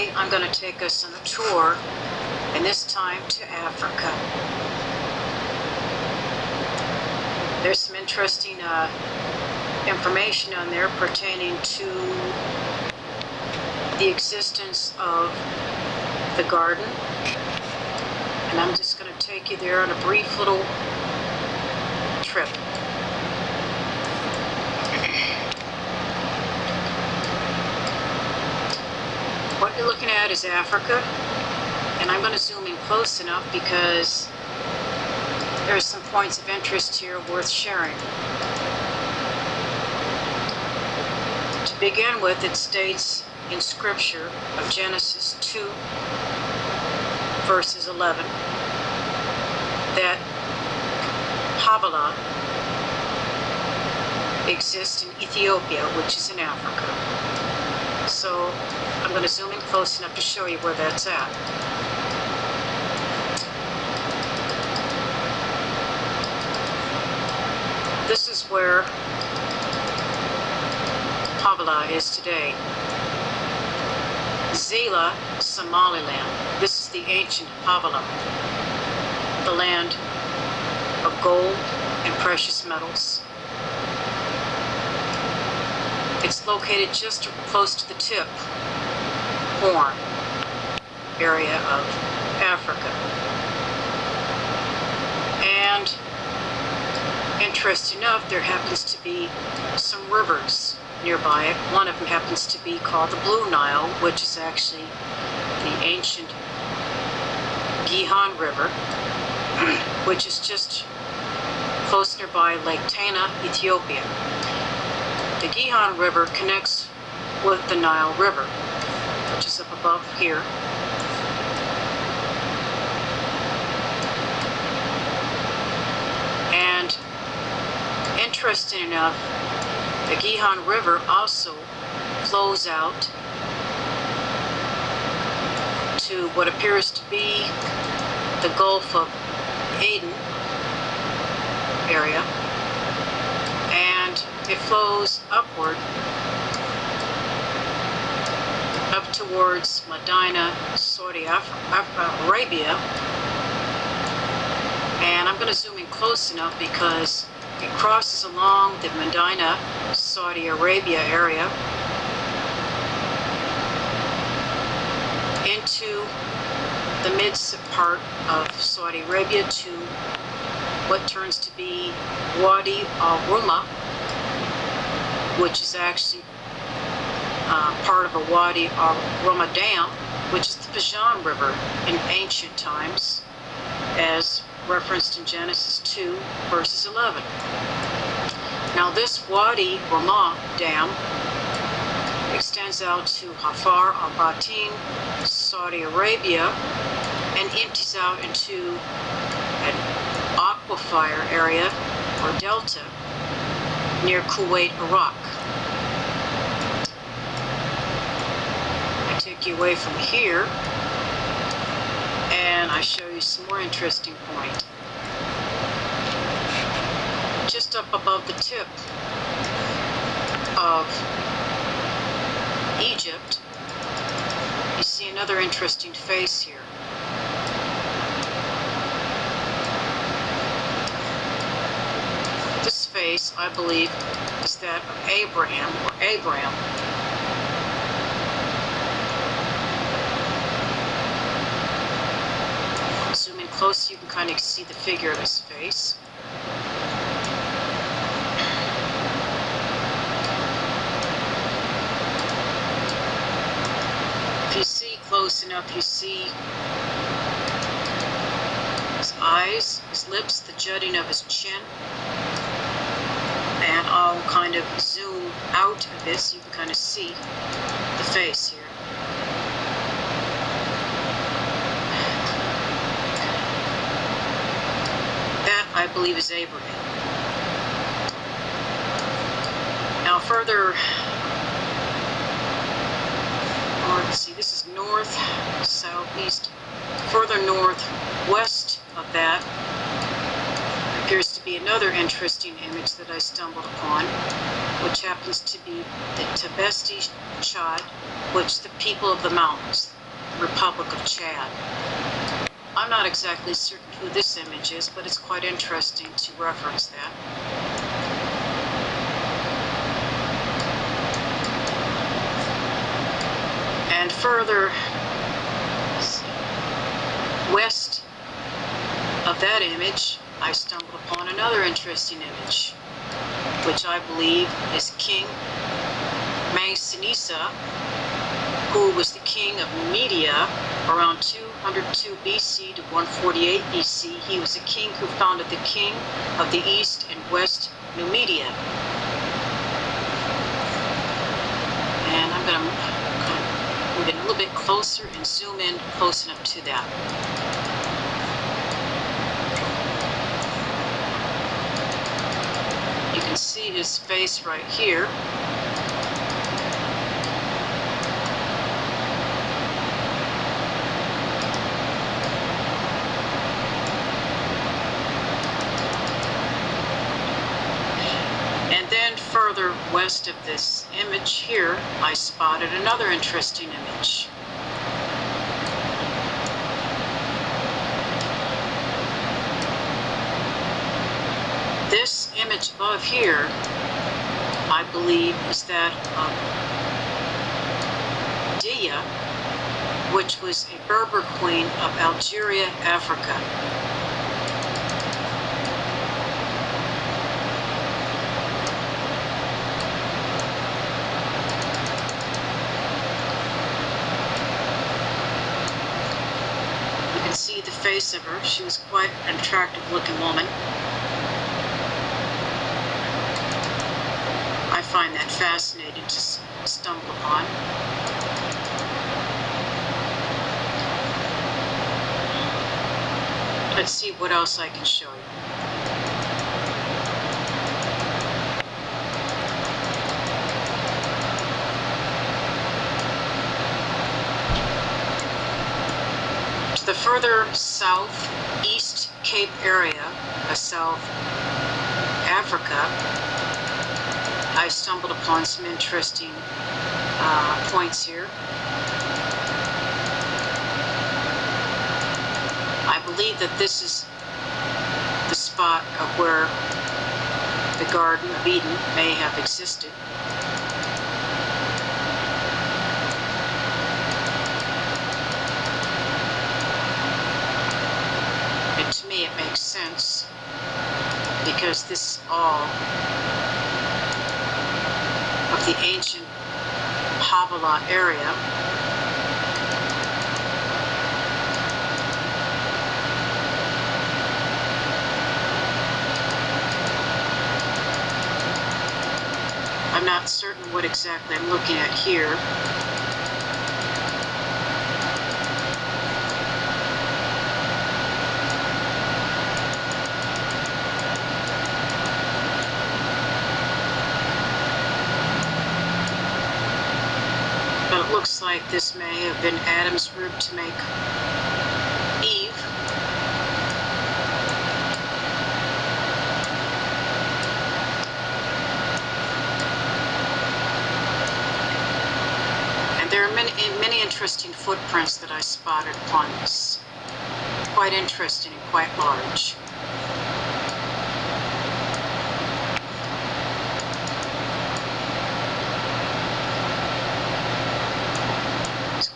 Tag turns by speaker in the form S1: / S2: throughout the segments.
S1: Today I'm going to take us on a tour, and this time to Africa. There's some interesting information on there pertaining to the existence of the garden, and I'm just going to take you there on a brief little trip. What you're looking at is Africa, and I'm going to zoom in close enough because there are some points of interest here worth sharing. To begin with, it states in Scripture of Genesis 2, verses 11, that Havilah exists in Ethiopia, which is in Africa. So I'm going to zoom in close enough to show you where that's at. This is where Havilah is today. Zeila, Somaliland. This is the ancient Havilah, the land of gold and precious metals. It's located just close to the tip, Horn area of Africa. And interesting enough, there happens to be some rivers nearby it. One of them happens to be called the Blue Nile, which is actually the ancient Gihon River, which is just close nearby Lake Tana, Ethiopia. The Gihon River connects with the Nile River, which is up above here. And interesting enough, the Gihon River also flows out to what appears to be the Gulf of Aden area, and it flows upward up towards Medina, Saudi Arabia. And I'm going to zoom in close enough because it crosses along the Medina, Saudi Arabia area into the mid part of Saudi Arabia to what turns to be Wadi al-Rummah, which is actually part of a Wadi al-Rummah dam, which is the Pishon River in ancient times, as referenced in Genesis 2, verses 11. Now this Wadi al-Rummah dam extends out to Hafar al-Batin, Saudi Arabia, and empties out into an aquifer area or delta near Kuwait, Iraq. I take you away from here and I show you some more interesting point. Just up above the tip of Egypt, you see another interesting face here. This face, I believe, is that of Abraham or Abram. Zoom in close, you can kind of see the figure of his face. If you see close enough, you see his eyes, his lips, the jutting of his chin. And I'll kind of zoom out a bit so you can kind of see the face here. That, I believe, is Abraham. Now further north, see, this is north, southeast. Further northwest of that appears to be another interesting image that I stumbled upon. which happens to be the Tabesti Chad, which the people of the mountains, Republic of Chad. I'm not exactly certain who this image is, but it's quite interesting to reference that. And further west of that image, I stumbled upon another interesting image, which I believe is King Masinissa, who was the king of Numidia around 202 BC to 148 BC. He was a king who founded the king of the east and west Numidia. And I'm going to move in a little bit closer and zoom in close enough to that. You can see his face right here. And then further west of this image here, I spotted another interesting image. This image above here, I believe, is that of Dihya, which was a Berber queen of Algeria, Africa. You can see the face of her. She was quite an attractive looking woman. I find that fascinating to stumble upon. Let's see what else I can show you. To the further southeast Cape area of South Africa, I stumbled upon some interesting points here. I believe that this is the spot of where the Garden of Eden may have existed. And to me it makes sense, because this is all of the ancient Havilah area. I'm not certain what exactly I'm looking at here. But it looks like this may have been Adam's rib to make Eve. And there are many interesting footprints that I spotted upon this. Quite interesting and quite large.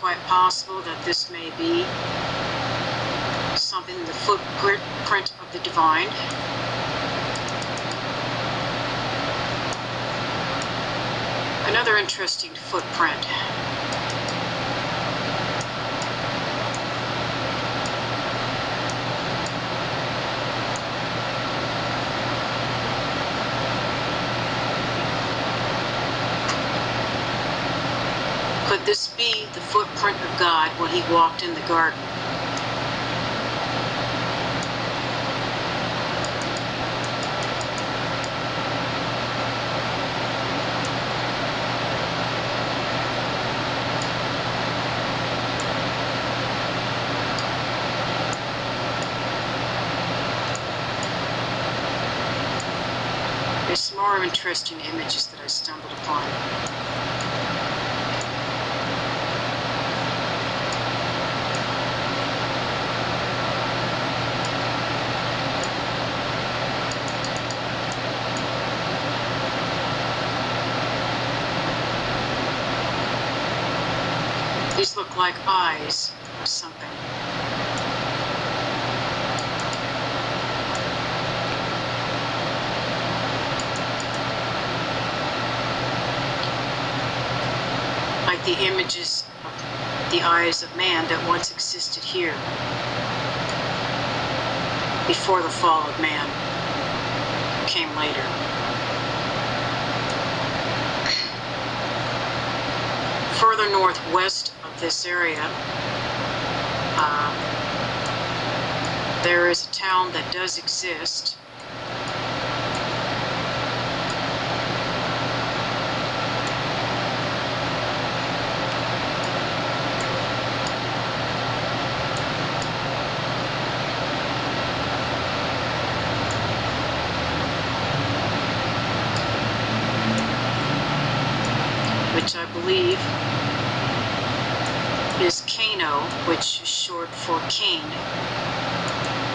S1: Quite possible that this may be something, the footprint of the divine. Another interesting footprint. Could this be the footprint of God when he walked in the garden? There's some more interesting images that I stumbled upon. These look like eyes of something. Like the images of the eyes of man that once existed here before the fall of man came later. Further northwest of this area, there is a town that does exist. Which I believe is Kano, which is short for Cain,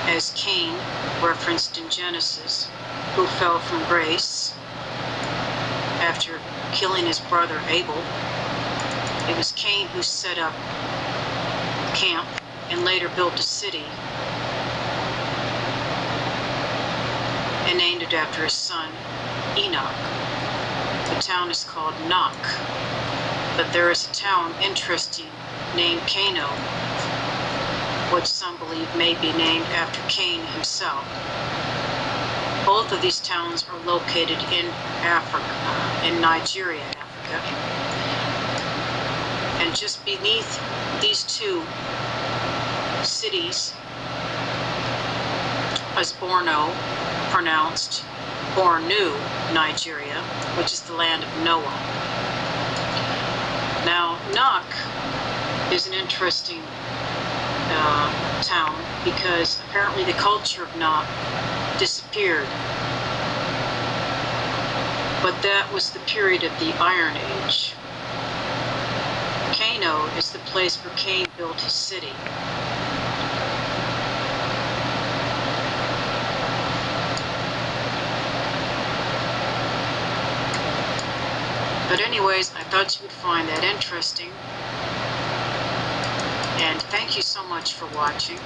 S1: as Cain, referenced in Genesis, who fell from grace after killing his brother Abel. It was Cain who set up camp and later built a city and named it after his son Enoch. The town is called Nok, but there is a town, interesting, named Kano, which some believe may be named after Cain himself. Both of these towns are located in Africa, in Nigeria, Africa. And just beneath these two cities is Borno, pronounced Bornu, Nigeria, which is the land of Noah. Now, Nok is an interesting town because apparently the culture of Nok disappeared. But that was the period of the Iron Age. Kano is the place where Cain built his city. But anyways, I thought you would find that interesting. And thank you so much for watching.